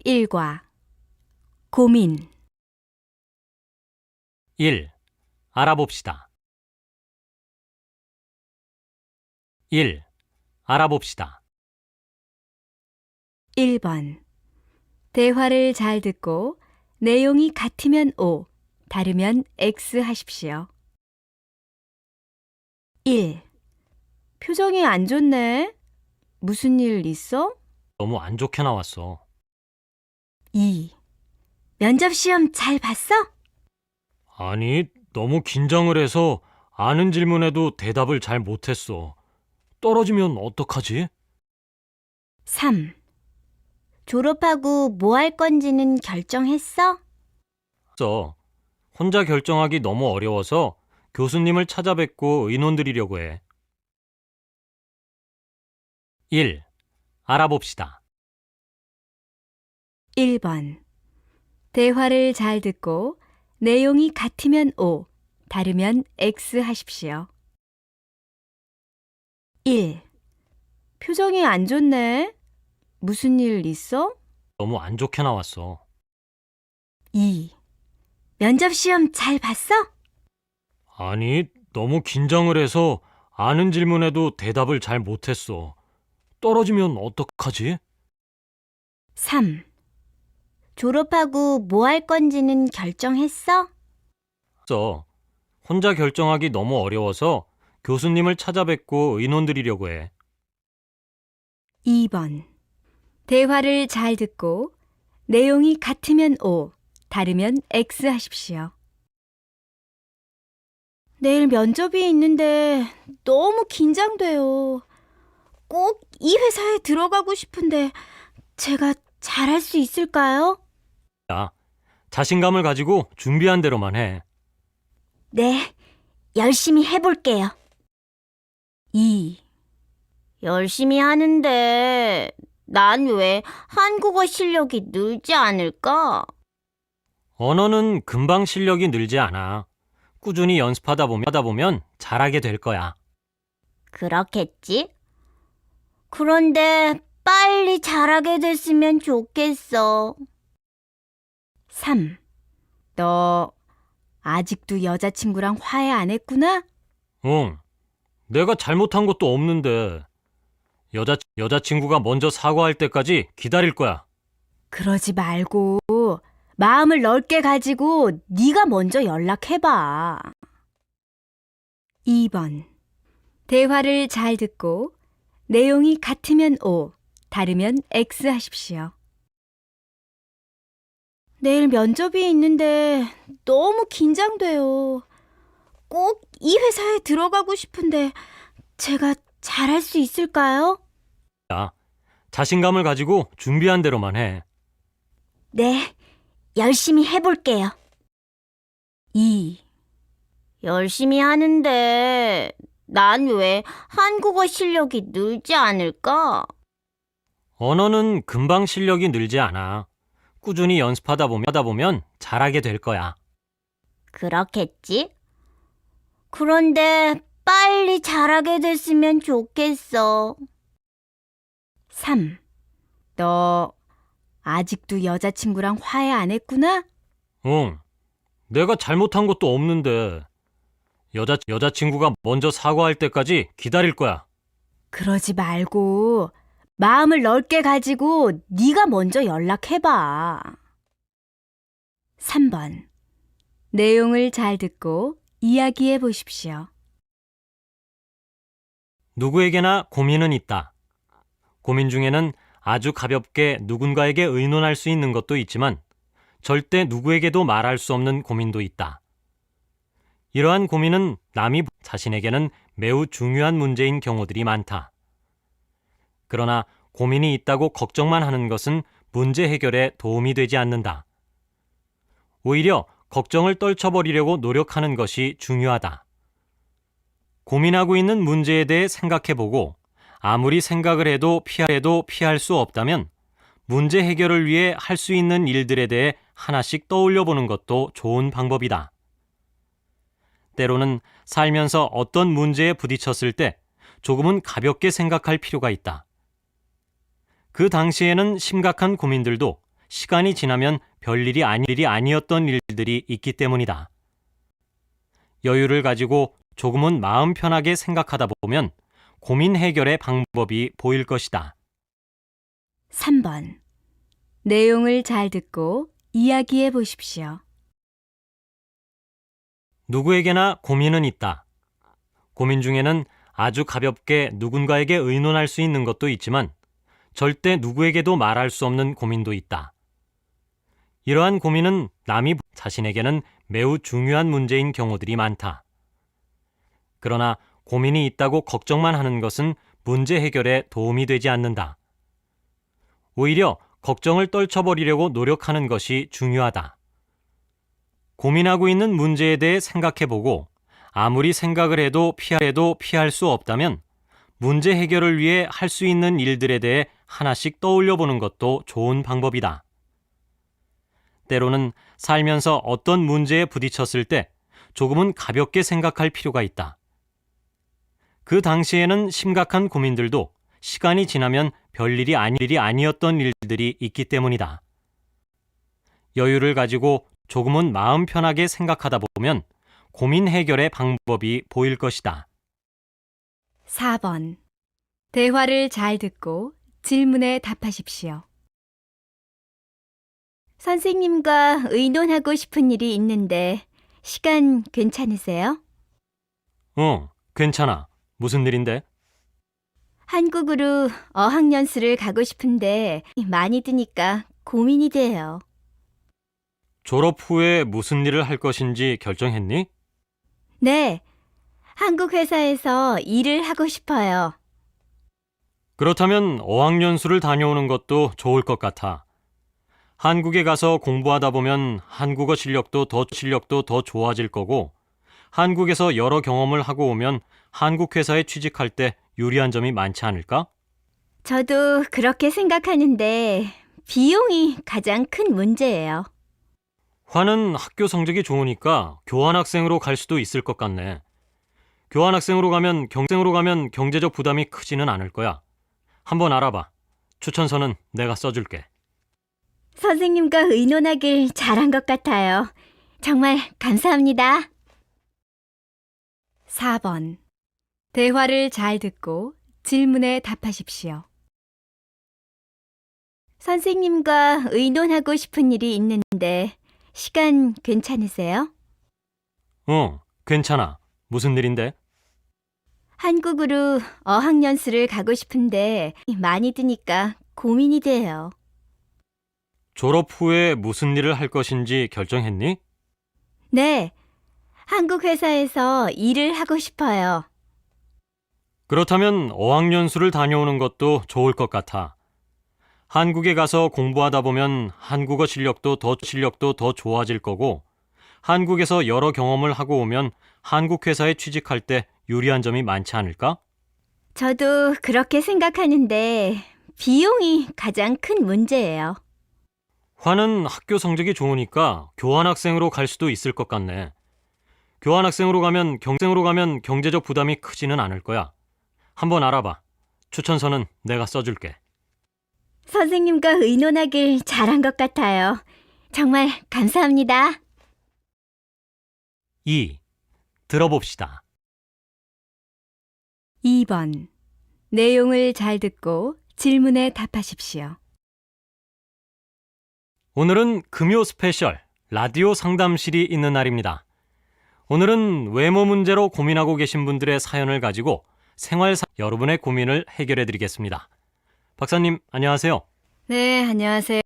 11과 고민 1. 알아봅시다. 1. 알아봅시다. 1번 대화를 잘 듣고 내용이 같으면 O, 다르면 X 하십시오. 1. 표정이 안 좋네. 무슨 일 있어? 너무 안 좋게 나왔어. 2. 면접 시험 잘 봤어? 아니, 너무 긴장을 해서 아는 질문에도 대답을 잘 못했어. 떨어지면 어떡하지? 3. 졸업하고 뭐 할 건지는 결정했어? 혼자 결정하기 너무 어려워서 교수님을 찾아뵙고 의논드리려고 해. 1. 알아봅시다. 1번 대화를 잘 듣고 내용이 같으면 O, 다르면 X 하십시오. 1. 표정이 안 좋네. 무슨 일 있어? 너무 안 좋게 나왔어. 2. 면접 시험 잘 봤어? 아니, 너무 긴장을 해서 아는 질문에도 대답을 잘 못했어. 떨어지면 어떡하지? 3. 졸업하고 뭐 할 건지는 결정했어? 혼자 결정하기 너무 어려워서 교수님을 찾아뵙고 의논드리려고 해. 2번 대화를 잘 듣고 내용이 같으면 O, 다르면 X 하십시오. 내일 면접이 있는데 너무 긴장돼요. 꼭 이 회사에 들어가고 싶은데 제가 잘할 수 있을까요? 야, 자신감을 가지고 준비한 대로만 해. 네, 열심히 해볼게요. 2. 열심히 하는데 난 왜 한국어 실력이 늘지 않을까? 언어는 금방 실력이 늘지 않아. 꾸준히 연습하다 보면 잘하게 될 거야. 그렇겠지? 그런데 빨리 잘하게 됐으면 좋겠어. 3. 너 아직도 여자친구랑 화해 안 했구나? 응, 내가 잘못한 것도 없는데 여자친구가 먼저 사과할 때까지 기다릴 거야. 그러지 말고 마음을 넓게 가지고 네가 먼저 연락해봐. 2번 대화를 잘 듣고 내용이 같으면 O, 다르면 X 하십시오. 내일 면접이 있는데 너무 긴장돼요. 꼭 이 회사에 들어가고 싶은데 제가 잘할 수 있을까요? 야, 자신감을 가지고 준비한 대로만 해. 네, 열심히 해볼게요. 2. 열심히 하는데 난 왜 한국어 실력이 늘지 않을까? 언어는 금방 실력이 늘지 않아. 꾸준히 연습하다 보면 잘하게 될 거야. 그렇겠지? 그런데 빨리 잘하게 됐으면 좋겠어. 3. 너 아직도 여자친구랑 화해 안 했구나? 응, 내가 잘못한 것도 없는데 여자친구가 먼저 사과할 때까지 기다릴 거야. 그러지 말고 마음을 넓게 가지고 네가 먼저 연락해봐. 3번 내용을 잘 듣고 이야기해 보십시오. 누구에게나 고민은 있다. 고민 중에는 아주 가볍게 누군가에게 의논할 수 있는 것도 있지만 절대 누구에게도 말할 수 없는 고민도 있다. 이러한 고민은 남이 자신에게는 매우 중요한 문제인 경우들이 많다. 그러나 고민이 있다고 걱정만 하는 것은 문제 해결에 도움이 되지 않는다. 오히려 걱정을 떨쳐버리려고 노력하는 것이 중요하다. 고민하고 있는 문제에 대해 생각해보고 아무리 생각을 해도 피할 수 없다면 문제 해결을 위해 할 수 있는 일들에 대해 하나씩 떠올려보는 것도 좋은 방법이다. 때로는 살면서 어떤 문제에 부딪혔을 때 조금은 가볍게 생각할 필요가 있다. 그 당시에는 심각한 고민들도 시간이 지나면 별일이 아니었던 일들이 있기 때문이다. 여유를 가지고 조금은 마음 편하게 생각하다 보면 고민 해결의 방법이 보일 것이다. 3번. 내용을 잘 듣고 이야기해 보십시오. 누구에게나 고민은 있다. 고민 중에는 아주 가볍게 누군가에게 의논할 수 있는 것도 있지만 절대 누구에게도 말할 수 없는 고민도 있다. 이러한 고민은 남이 자신에게는 매우 중요한 문제인 경우들이 많다. 그러나 고민이 있다고 걱정만 하는 것은 문제 해결에 도움이 되지 않는다. 오히려 걱정을 떨쳐버리려고 노력하는 것이 중요하다. 고민하고 있는 문제에 대해 생각해보고 아무리 생각을 해도 피할 수 없다면 문제 해결을 위해 할 수 있는 일들에 대해 하나씩 떠올려 보는 것도 좋은 방법이다. 때로는 살면서 어떤 문제에 부딪혔을 때 조금은 가볍게 생각할 필요가 있다. 그 당시에는 심각한 고민들도 시간이 지나면 별일이 아니었던 일들이 있기 때문이다. 여유를 가지고 조금은 마음 편하게 생각하다 보면 고민 해결의 방법이 보일 것이다. 4번. 대화를 잘 듣고 질문에 답하십시오. 선생님과 의논하고 싶은 일이 있는데 시간 괜찮으세요? 괜찮아. 무슨 일인데? 한국으로 어학연수를 가고 싶은데 많이 드니까 고민이 돼요. 졸업 후에 무슨 일을 할 것인지 결정했니? 네, 한국 회사에서 일을 하고 싶어요. 그렇다면 어학연수를 다녀오는 것도 좋을 것 같아. 한국에 가서 공부하다 보면 한국어 실력도 더 좋아질 거고, 한국에서 여러 경험을 하고 오면 한국 회사에 취직할 때 유리한 점이 많지 않을까? 저도 그렇게 생각하는데 비용이 가장 큰 문제예요. 화는 학교 성적이 좋으니까 교환학생으로 갈 수도 있을 것 같네. 교환학생으로 가면 경제적 부담이 크지는 않을 거야. 한번 알아봐. 추천서는 내가 써줄게. 선생님과 의논하길 잘한 것 같아요. 정말 감사합니다. 4번. 대화를 잘 듣고 질문에 답하십시오. 선생님과 의논하고 싶은 일이 있는데 시간 괜찮으세요? 괜찮아. 무슨 일인데? 한국으로 어학연수를 가고 싶은데 많이 드니까 고민이 돼요. 졸업 후에 무슨 일을 할 것인지 결정했니? 네, 한국 회사에서 일을 하고 싶어요. 그렇다면 어학연수를 다녀오는 것도 좋을 것 같아. 한국에 가서 공부하다 보면 한국어 실력도 더 좋아질 거고, 한국에서 여러 경험을 하고 오면 한국 회사에 취직할 때 유리한 점이 많지 않을까? 저도 그렇게 생각하는데 비용이 가장 큰 문제예요. 화는 학교 성적이 좋으니까 교환학생으로 갈 수도 있을 것 같네. 교환학생으로 가면 경제적 부담이 크지는 않을 거야. 한번 알아봐. 추천서는 내가 써줄게. 선생님과 의논하길 잘한 것 같아요. 정말 감사합니다. 2. 들어봅시다. 2번. 내용을 잘 듣고 질문에 답하십시오. 오늘은 금요 스페셜 라디오 상담실이 있는 날입니다. 오늘은 외모 문제로 고민하고 계신 분들의 사연을 가지고 여러분의 고민을 해결해 드리겠습니다. 박사님, 안녕하세요. 네, 안녕하세요.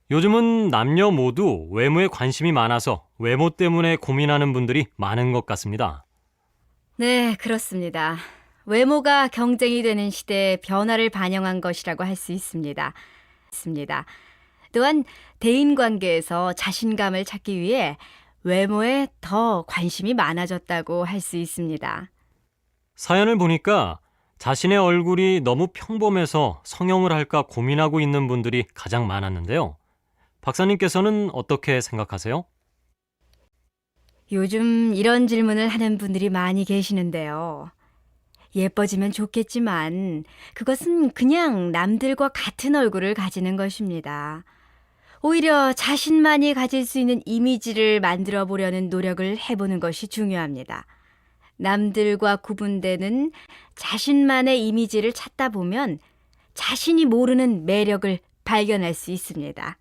요즘은 남녀 모두 외모에 관심이 많아서 외모 때문에 고민하는 분들이 많은 것 같습니다. 네, 그렇습니다. 외모가 경쟁이 되는 시대의 변화를 반영한 것이라고 할 수 있습니다. 또한 대인관계에서 자신감을 찾기 위해 외모에 더 관심이 많아졌다고 할 수 있습니다. 사연을 보니까 자신의 얼굴이 너무 평범해서 성형을 할까 고민하고 있는 분들이 가장 많았는데요. 박사님께서는 어떻게 생각하세요? 요즘 이런 질문을 하는 분들이 많이 계시는데요. 예뻐지면 좋겠지만 그것은 그냥 남들과 같은 얼굴을 가지는 것입니다. 오히려 자신만이 가질 수 있는 이미지를 만들어 보려는 노력을 해보는 것이 중요합니다. 남들과 구분되는 자신만의 이미지를 찾다 보면 자신이 모르는 매력을 발견할 수 있습니다.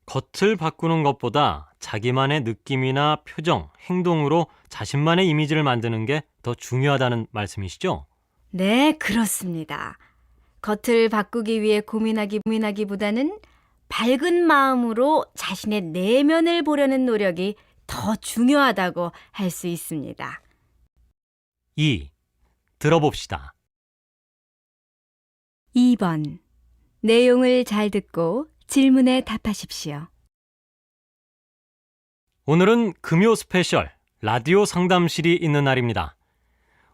겉을 바꾸는 것보다 자기만의 느낌이나 표정, 행동으로 자신만의 이미지를 만드는 게 더 중요하다는 말씀이시죠? 네, 그렇습니다. 겉을 바꾸기 위해 고민하기보다는 밝은 마음으로 자신의 내면을 보려는 노력이 더 중요하다고 할 수 있습니다. 2. 들어봅시다. 2번. 내용을 잘 듣고 질문에 답하십시오. 오늘은 금요 스페셜 라디오 상담실이 있는 날입니다.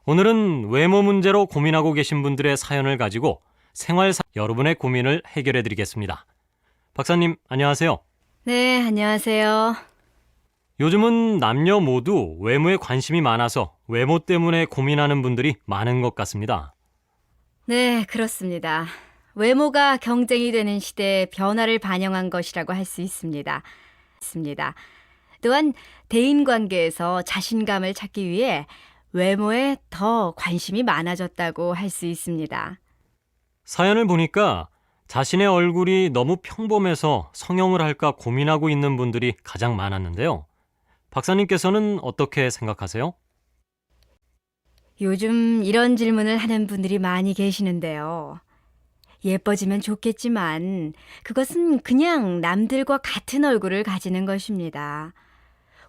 오늘은 외모 문제로 고민하고 계신 분들의 사연을 가지고 여러분의 고민을 해결해 드리겠습니다. 박사님, 안녕하세요. 네, 안녕하세요. 요즘은 남녀 모두 외모에 관심이 많아서 외모 때문에 고민하는 분들이 많은 것 같습니다. 네, 그렇습니다. 외모가 경쟁이 되는 시대의 변화를 반영한 것이라고 할 수 있습니다. 또한 대인관계에서 자신감을 찾기 위해 외모에 더 관심이 많아졌다고 할 수 있습니다. 사연을 보니까 자신의 얼굴이 너무 평범해서 성형을 할까 고민하고 있는 분들이 가장 많았는데요. 박사님께서는 어떻게 생각하세요? 요즘 이런 질문을 하는 분들이 많이 계시는데요. 예뻐지면 좋겠지만 그것은 그냥 남들과 같은 얼굴을 가지는 것입니다.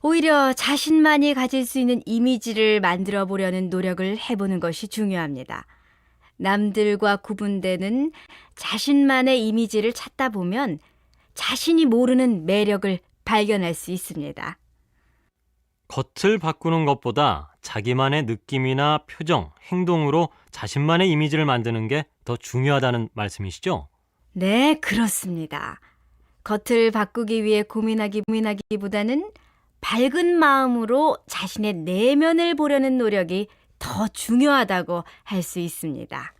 오히려 자신만이 가질 수 있는 이미지를 만들어 보려는 노력을 해보는 것이 중요합니다. 남들과 구분되는 자신만의 이미지를 찾다 보면 자신이 모르는 매력을 발견할 수 있습니다. 겉을 바꾸는 것보다 자기만의 느낌이나 표정, 행동으로 자신만의 이미지를 만드는 게 더 중요하다는 말씀이시죠? 네, 그렇습니다. 겉을 바꾸기 위해 고민하기보다는 밝은 마음으로 자신의 내면을 보려는 노력이 더 중요하다고 할 수 있습니다.